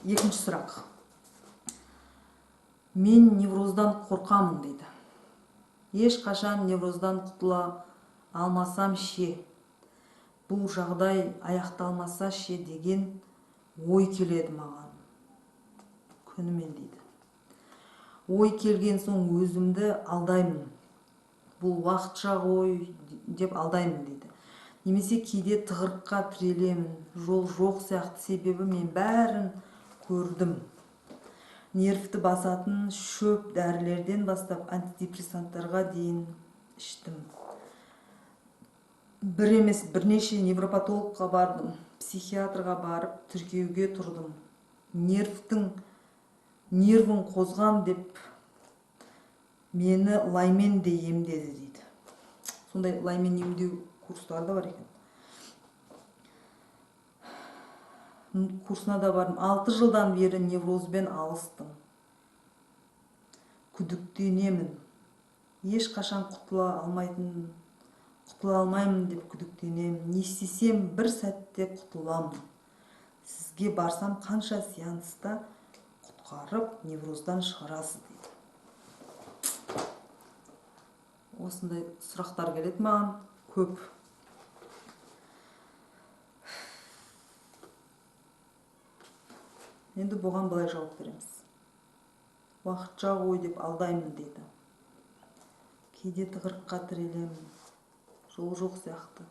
Екінші сұрақ. Мен невроздан қорқамын дейді. Ешқашан невроздан құтыла алмасам ше, бұл жағдай аяқталмаса ше деген ой келеді маған күнімен дейді. Ой келген соң өзімді алдаймын. Бұл уақытша ой деп алдаймын дейді. Немесе кейде тығырыққа тірелемін. Жол жоқ сияқты, себебі мен бәрін көрдім. Нервті басатын шөп дәрілерден бастап антидепрессанттарға дейін іштім. Бір емес бірнеше невропатологқа бардым, психиатрға барып тіркеуге тұрдым. Нервін қозған деп мені лаймен де емдеді дейді. Сондай лаймен емдеу курстары да бар екен. Курсына да бардым. 6 жылдан бері неврозбен алыстым. Күдіктенемін. Ешқашан құтыла алмаймын деп күдіктенемін. Не істесем бір сәтте құтыламын. Сізге барсам қанша сеанста құтқарып невроздан шығарасыз дейді. Осындай сұрақтар келеді маған көп. Енді бұған былай жауап береміз. Уақытша ой деп алдаймын дейді. Кейде тығырыққа тірелемін. Жол жоқ сияқты.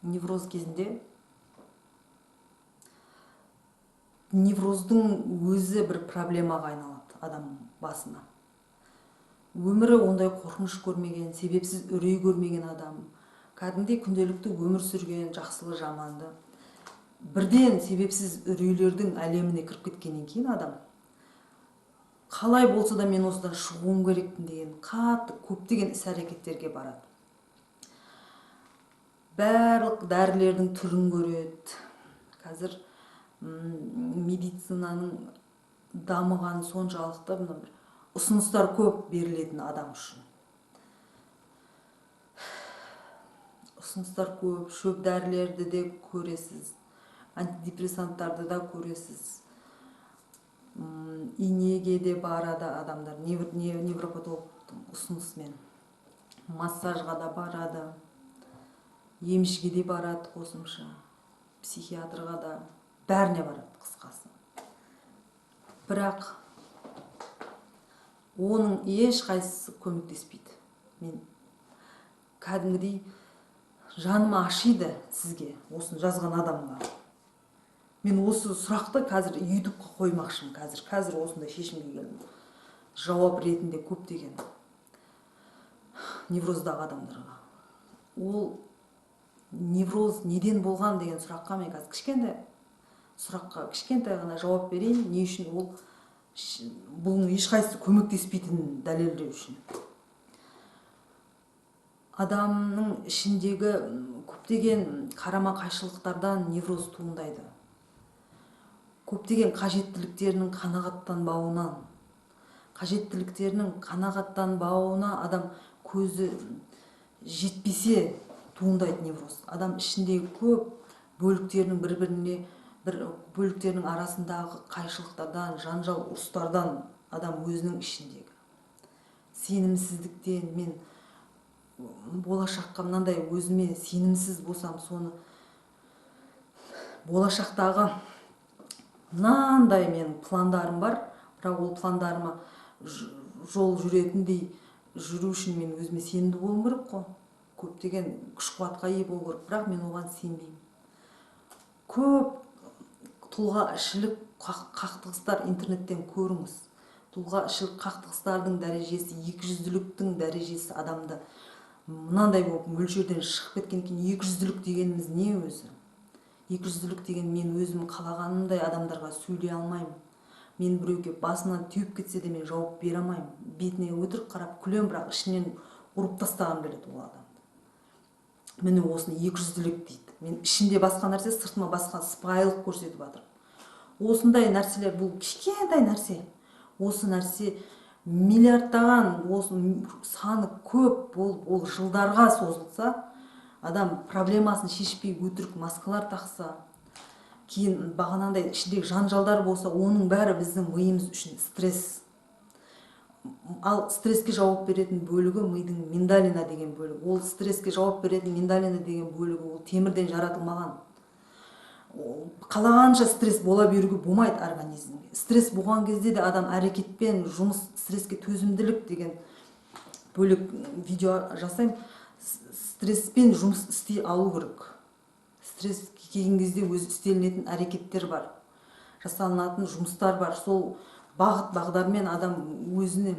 Невроз кезінде невроздың өзі бір проблемаға айналады адам басына. Өмірі ондай қорқыныш көрмеген, себепсіз үрей көрмеген адам, кәдімгідей күнделікті өмір сүрген, жақсылы жаманды, бірден себепсіз үрейлердің әлеміне кіріп кеткеннен кейін адам қалай болса да мен осыдан шығуым керекпін деген қатты көптеген іс-әрекеттерге барады. Барлық дәрілердің түрін көреді. Қазір медицинаның дамыған соншалықты бір ұсыныстар көп берілетін адам үшін. Ұсыныстар көп, шөп дәрілерді де көресіз, антидепрессанттарды да көресіз. Инеге де барады адамдар, невропатологтың ұсынысымен. Массажға да барады, емшіге де барады қосымша, психиатрға да, бәріне барады қысқасы. Бірақ оның ешқайсысы көмектеспейді. Мен кәдімгідей жаным ашиды сізге, осыны жазған адамға. Мен осы сұрақты қазір ютубқа қоймақшымын. Қазір осындай шешімге келдім. Жауап ретінде көптеген невроздағы адамдарға. Ол невроз неден болған деген сұраққа мен қазір кішкентай ғана жауап берейін. Не үшін ол бұның ешқайсысы көмектеспейтінін дәлелдеу үшін. Адамның ішіндегі көптеген қарама қайшылықтардан невроз туындайды. Көптеген қажеттіліктерінің қанағаттанбауына адам көзі жетпесе туындайды невроз. Адам ішіндегі көп бөліктерінің арасындағы қайшылықтардан, жанжал, ұрыстардан адам өзінің ішіндегі сенімсіздіктен, мен болашаққа мынандай өзіме сенімсіз болсам, соны болашақтағы мынандай мен пландарым бар, бірақ ол пландарыма жол жүретіндей жүру үшін мен өзіме сенімді болуым керек қой. Көптеген күш-қуатқа ие болу керек, бірақ мен оған сенбеймін. Көп тұлға ішілік қақтығыстар интернеттен көріңіз. Тұлға ішілік қақтығыстардың дәрежесі, 200-ліктің дәрежесі адамды мынандай болып мөлшерден шығып кеткен екен. 200-лік дегеніміз не өзі? 200-лік деген мен өзім қалағанымдай адамдарға сөйлей алмаймын. Мен біреуге басынан теуіп кетсе де мен жауап бере алмаймын. Бетіне өтірік қарап күлем, бірақ ішінен ұрып тастағым келеді ол адамды. Міне осыны 200-лік дейді. Мен ішінде басқа нәрсе, сыртыма басқа сыпайылық көрсетіп жатыр. Осындай нәрселер, бұл кішкентай нәрсе. Осы нәрсе миллиардтаған, саны көп болып, ол жылдарға созылса, адам проблемасын шешпей өтірік маскалар тақса, кейін бағанандай ішіндегі жанжалдар болса, оның бәрі біздің миымыз үшін стресс. Ал стресске жауап беретін бөлігі мидың миндалина деген бөлігі. Ол стресске жауап беретін миндалина деген бөлігі ол темірден жаратылмаған. Қалағанша стресс бола беруге болмайды организмге. Стресс болған кезде де адам әрекетпен жұмыс, стресске төзімділік деген бөлек видео жасаймын. Стресспен жұмыс істей алу керек. Стресс келген кезде өзі істелінетін әрекеттер бар, жасалынатын жұмыстар бар. Сол бағыт бағдармен адам өзіне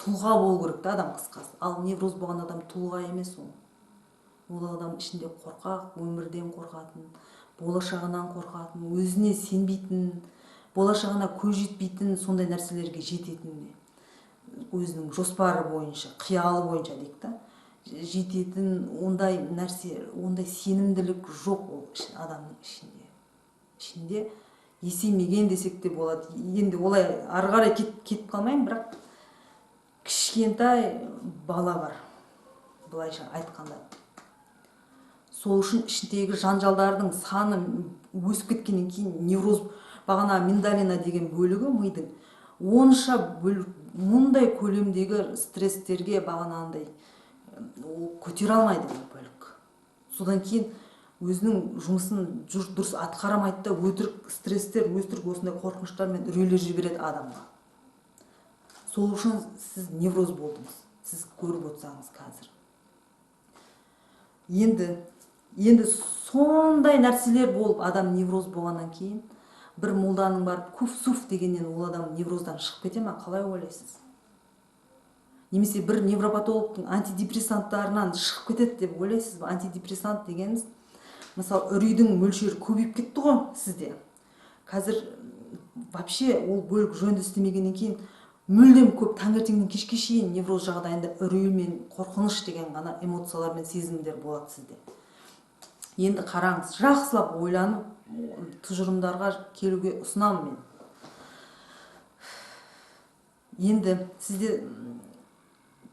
тұлға болу керек та, адам қысқасы. Ал невроз болған адам тұлға емес ол. Ол адам ішінде қорқақ, өмірден қорқатын, болашағынан қорқатын, өзіне сенбейтін, болашағына көз жетпейтін сондай нәрселерге жететініне, өзінің жоспары бойынша, қиялы бойынша дейік та, жететін ондай нәрсе, ондай сенімділік жоқ ол адамның ішінде. Ішінде есеймеген десек те болады. Енді олай ары қарай кетіп қалмаймын, бірақ кішкентай бала бар, былайша айтқанда. Сол үшін ішіндегі жанжалдардың саны өсіп кеткеннен кейін невроз, бағана миндалина деген бөлігі мидың онша мұндай көлемдегі стресстерге бағанандай көтере алмайды бұл бөлік. Содан кейін өзінің жұмысын дұрыс атқарамайды да, өтірік стресстер, өтірік осындай қорқыныштар мен үрейлер жібереді адамға. Сол үшін сіз невроз болдыңыз, сіз көріп отырсаңыз қазір. Енді сондай нәрселер болып адам невроз болғаннан кейін бір молданың барып куф-суф дегеннен ол адам невроздан шығып кете ма, қалай ойлайсыз? Немесе бір невропатологтың антидепрессанттарынан шығып кетеді деп ойлайсыз ба? Антидепрессант дегеніміз, мысалы, үрейдің мөлшері көбейіп кетті ғой сізде. Қазір вообще ол бөлік жөнді істемегеннен кейін мүлдем көп таңертеңнен кешке шейін невроз жағдайында үрей мен қорқыныш деген ғана эмоциялар мен сезімдер болады сізде. Енді қараңыз, жақсылап ойланып, тұжырымдарға келуге ұсынамын мен. Енді сізде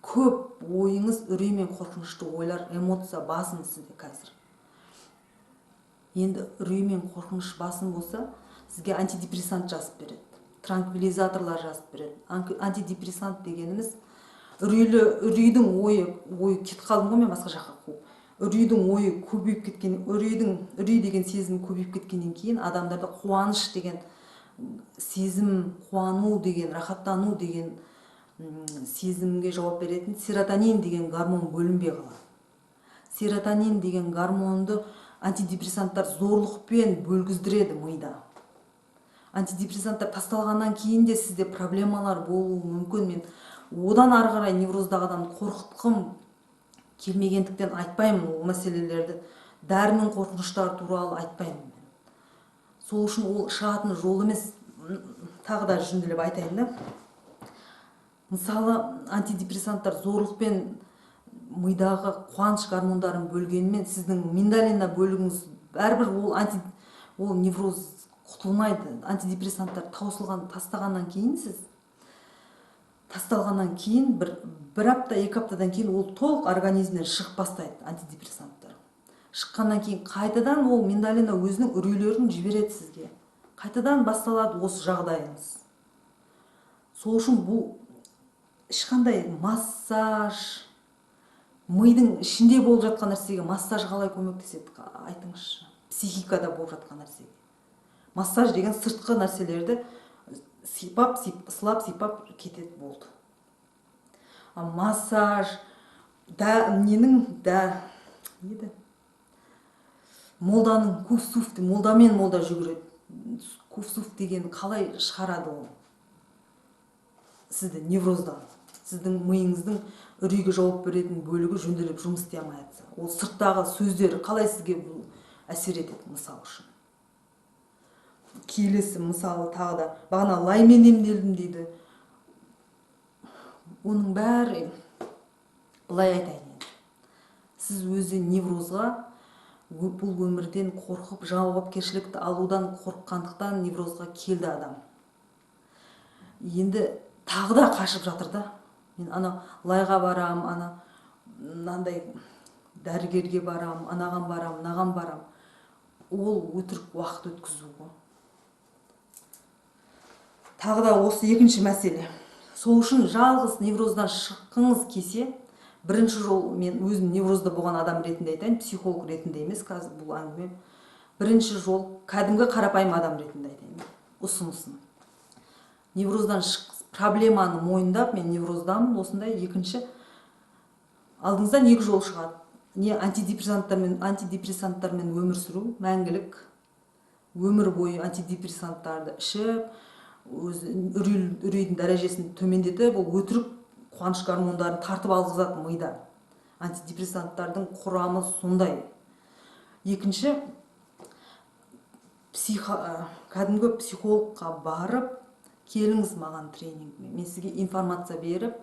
көп ойыңыз үрей мен қорқынышты ойлар, эмоция басым сізде қазір. Енді үрей мен қорқыныш басым болса, сізге антидепрессант жазып береді, транквилизаторлар жазып береді. Антидепрессант дегеніміз үрейдің ойы кетіп қалдым ғой мен басқа жаққа қуып. Үрейдің ойы көбейіп кеткен, үрей деген сезім көбейіп кеткеннен кейін адамдарда қуаныш деген сезім, қуану деген, рахаттану деген сезімге жауап беретін серотонин деген гормон бөлінбей қалады. Серотонин деген гормонды антидепрессанттар зорлықпен бөлгіздіреді мида. Антидепрессанттар тасталғаннан кейін де сізде проблемалар болуы мүмкін. Мен одан ары қарай невроздағы адамды қорқытқым келмегендіктен айтпаймын ол мәселелерді, дәрінің қорқыныштары туралы айтпаймын. Сол үшін ол шығатын жол емес, тағы да жүнділеп айтайын да. Мысалы, антидепрессанттар зорлықпен мидағы қуаныш гормондарын бөлгенімен сіздің миндалина бөлігіңіз бәрібір ол невроз құтылмайды. Антидепрессанттар тастағаннан кейін тасталғаннан кейін бір апта, 2 аптадан кейін ол толық организмнен шығып бастайды антидепрессанттар. Шыққаннан кейін қайтадан ол миндалина өзінің үрейлерін жібереді сізге. Қайтадан басталады осы жағдайыңыз. Сол үшін бұл ешқандай массаж, мидың ішінде болып жатқан нәрсеге массаж қалай көмектеседі, айтыңызшы. Психикада болып жатқан нәрсеге. Массаж деген сыртқы нәрселерді сылап сипап кетеді болды. Массаж, молданың куф-суф, молдамен молда жүгіреді. Куф-суф деген қалай шығарады ол? Сізді невроздан, сіздің миыңыздың үрейге жауап беретін бөлігі жөнделіп жұмыс істей алмайды. Ол сырттағы сөздер қалай сізге әсер етеді, мысал үшін. Келесі мысалы тағы да бағана лаймен емделдім дейді. Оның бәрі былай айтайын. Сіз өзі неврозға бұл өмірден қорқып, жауапкершілікті алудан қорыққандықтан неврозға келді адам. Енді тағы да қашып жатыр да. Мен лайға барам, мынандай дәрігерге барам, анаған барам, мынаған барам. ол өтірік уақыт өткізу ғой. Тағы да осы екінші мәселе. Сол үшін жалғыз невроздан шыққыңыз келсе, бірінші жол, мен өзім неврозда болған адам ретінде айтайын, психолог ретінде емес, қазір бұл әңгіме. Бірінші жол, кәдімгі қарапайым адам ретінде айтайын, ұсынысын. Невроздан проблеманы мойындап, мен невроздамын, осындай. Екінші, алдыңыздан екі жол шығады. Не антидепрессанттармен өмір сүру, мәңгілік, өмір бойы антидепрессанттарды ішіп, үрейдің дәрежесін төмендетіп, ол өтірік қуаныш гормондарын тартып алғызады мида. Антидепрессанттардың құрамы сондай. Екінші, кәдімгі психологқа барып, келіңіз маған тренингіме, мен сізге информация беріп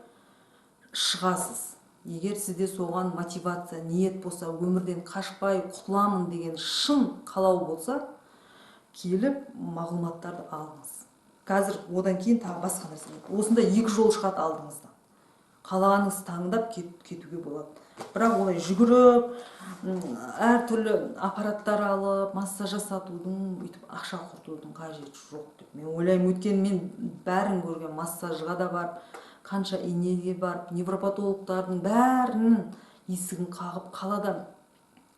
шығасыз. Егер сізде соған мотивация, ниет болса, өмірден қашпай құтыламын деген шын қалау болса, келіп мағлұматтарды алыңыз. Қазір одан кейін тағы басқа нәрсе. Осында екі жол шығады алдыңызда. Қалағаныңыз таңдап кетуге болады. Бірақ олай жүгіріп, әртүрлі аппараттар алып, массаж жасатудың, өйтіп ақша құртудың қажеті жоқ деп мен ойлаймын. Өйткені мен бәрін көрген, массажға да барып, қанша инеге барып, невропатологтардың бәрінің есігін қағып, қалада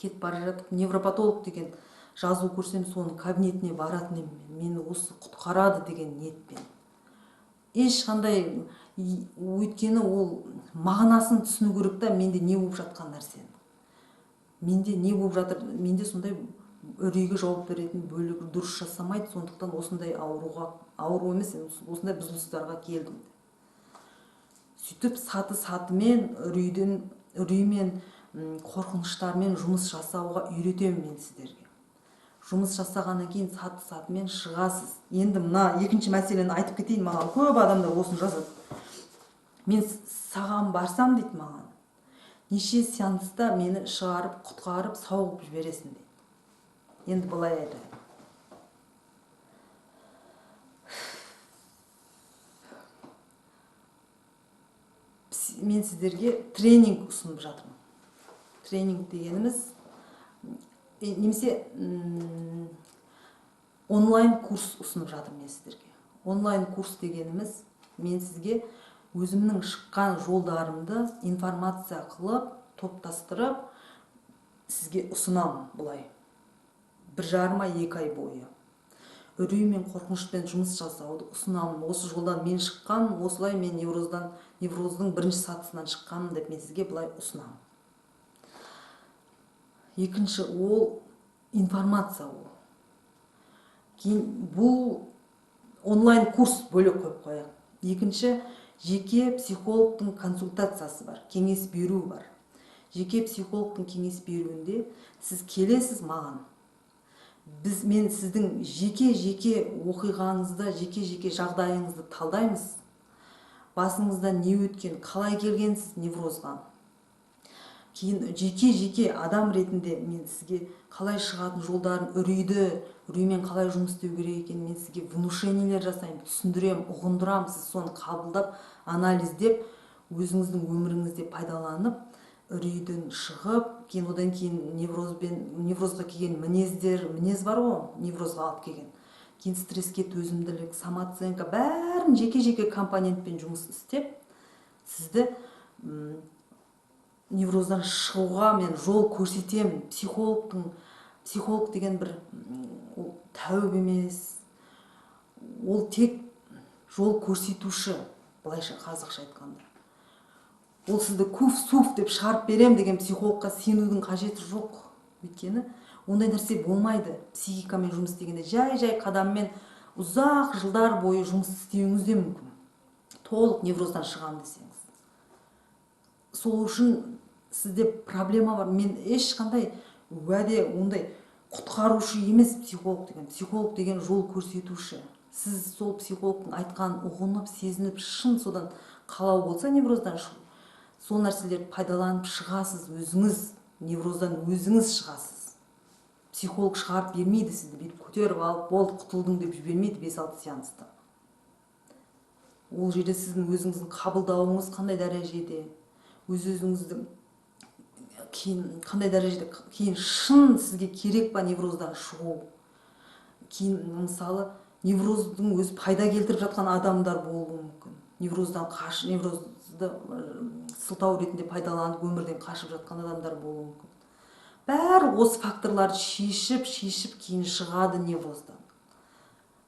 кетіп бара жатып, невропатолог деген жазу көрсем, соның кабинетіне баратын едім. Мені осы құтқарады деген ниетпен. Ешқандай, өйткені ол мағынасын түсіну керек та, менде не болып жатқан нәрсені. Менде не болып жатыр, менде сондай үрейге жауап беретін бөлігі дұрыс жасамайды, сондықтан осындай ауру емес, осындай бұзылыстарға келдім. Сөйтіп саты-сатымен үреймен, қорқыныштармен жұмыс жасауға үйретемін мен сіздерге. Жұмыс жасағаннан кейін саты-сатымен шығасыз. Енді мына екінші мәселені айтып кетейін, маған көп адамдар осыны жазады. Мен саған барсам дейді маған, неше сеанста мені шығарып, құтқарып, сауғып жібересің дейді. Енді былай айтайын. Мен сіздерге тренинг ұсынып жатырмын. Тренинг дегеніміз, немесе онлайн курс ұсынып жатырмын мен сіздерге. Онлайн курс дегеніміз, мен сізге өзімнің шыққан жолдарымды информация қылып, топтастырып, сізге ұсынамын бұлай. 1,5-2 ай бойы. Үрей мен қорқынышпен жұмыс жасауды ұсынамын. Осы жолдан мен шыққан, осылай мен невроздың бірінші сатысынан шыққанмын деп мен сізге бұлай ұсынамын. Екінші, ол информация ол. Кейін бұл онлайн курс бөлек қойып қояйық. Екінші, жеке психологтың консультациясы бар, кеңес беру бар. Жеке психологтың кеңес беруінде сіз келесіз маған. Мен сіздің жеке оқиғаңызды, жеке жағдайыңызды талдаймыз. Басыңызда не өткен, қалай келгенсіз неврозға. Кейін жеке адам ретінде мен сізге қалай шығатын жолдарын, үреймен қалай жұмыс істеу керек екенін мен сізге внушениелер жасаймын, түсіндірем, ұғындырам, сіз соны қабылдап, анализдеп, өзіңіздің өміріңізде пайдаланып, үрейден шығып, кейін одан кейін неврозға келген мінез бар ғой, неврозға алып келген. Кейін стресске төзімділік, самооценка, бәрін жеке компонентпен жұмыс істеп, сізді невроздан шығуға мен жол көрсетемін. Психолог деген бір тәуіп емес, ол тек жол көрсетуші, былайша қазақша айтқанда. Ол сізді куф-суф деп шығарып берем деген психологқа сенудің қажеті жоқ. Өйткені ондай нәрсе болмайды. Психикамен жұмыс істегенде жай қадаммен ұзақ жылдар бойы жұмыс істеуіңіз де мүмкін. Толық невроздан шығам десеңіз. Сол үшін сізде проблема бар. Мен ешқандай уәде ондай құтқарушы емес психолог деген. Психолог деген жол көрсетуші. Сіз сол психологтың айтқанын ұғынып, сезініп, шын содан қалау болса невроздан шығу. Сол нәрселерді пайдаланып шығасыз, өзіңіз невроздан өзіңіз шығасыз. Психолог шығарып бермейді сізді, бүйтіп көтеріп алып, болды, құтылдың деп жібермейді 5-6 сеанста. Ол жерде сіздің өзіңіздің қабылдауыңыз қандай дәрежеде, өзіңіздің кейін қандай дәрежеде кейін шын сізге керек па невроздан шығу. Кейін мысалы невроздың өзі пайда келтіріп жатқан адамдар болуы мүмкін. Неврозды сылтау ретінде пайдаланып өмірден қашып жатқан адамдар болуы мүмкін. Бәрі осы факторларды шешіп кейін шығады невроздан.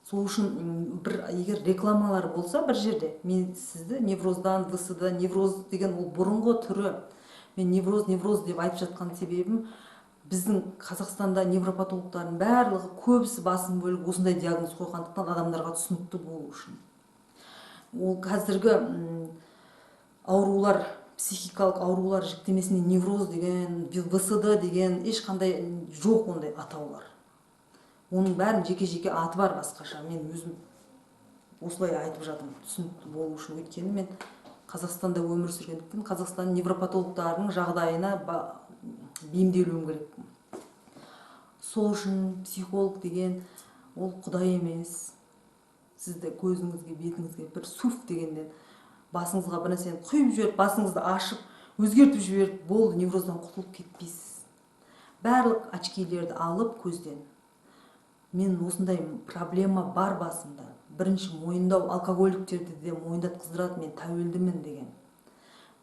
Сол үшін егер рекламалар болса бір жерде, мен сізді невроздан, ВСД, невроз деген ол бұрынғы түрі. Мен невроз деп айтып жатқан себебім, біздің Қазақстанда невропатологтардың барлығы, көбісі басым бөлігі осындай диагноз қойғандықтан адамдарға түсінікті болу үшін. Ол қазіргі аурулар, психикалық аурулар жіктемесінде невроз деген, ВСД деген ешқандай жоқ ондай атаулар. Оның бәрін жеке аты бар басқаша. Мен өзім осылай айтып жатырмын, түсінікті болу үшін. Өйткені мен Қазақстанда өмір сүргендіктен, Қазақстан невропатологтарының жағдайына бейімделуім керек. Сол үшін психолог деген ол құдай емес. Сізді көзіңізге, бетіңізге бір суф дегеннен басыңызға бір нәрсені құйып жіберіп, басыңызды ашып, өзгертіп жіберіп, болды, невроздан құтылып кетпейсіз. Барлық очкилерді алып көзден. Мен осындай проблема бар басымда. Бірінші мойындау, алкоголиктерді де мойындатқыздырады, мен тәуелдімін деген.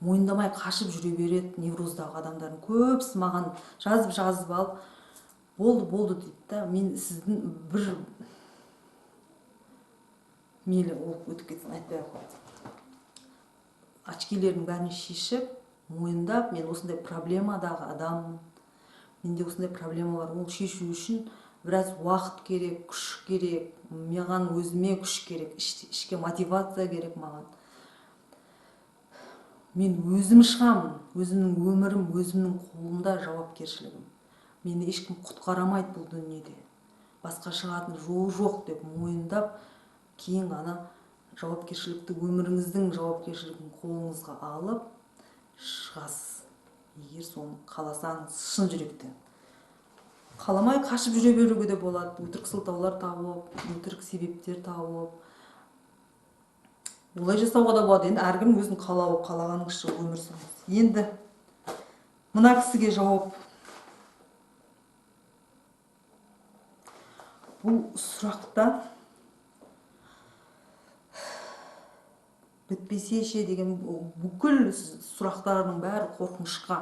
Мойындамай қашып жүре береді невроздағы адамдардың көбісі маған жазып алып, болды дейді да. Мен сіздің бір мейлі ол өтіп кетсін, айтпай ақ қояйын. Очкилердің бәрін шешіп, мойындап, мен осындай проблемадағы адаммын. Менде осындай проблема бар. Ол шешу үшін біраз уақыт керек, күш керек, маған өзіме күш керек, ішке мотивация керек маған. Мен өзім шығамын, өзімнің өмірім, өзімнің қолымда жауапкершілігім. Мені ешкім құтқарамайды бұл дүниеде. Басқа шығатын жол жоқ деп мойындап, кейін ғана жауапкершілікті, өміріңіздің жауапкершілігін қолыңызға алып шығасыз. Егер соны қаласаңыз, шын жүректен. Қаламай қашып жүре беруге де болады. Өтірік сылтаулар тауып, өтірік себептер тауып. Олай жасауға да болады. Енді әркім өзінің қалағаныңызша өмір сүріңіз. Енді мына кісіге жауап. Бұл сұрақта бітпесе ше деген бүкіл сұрақтардың бәрі қорқынышқа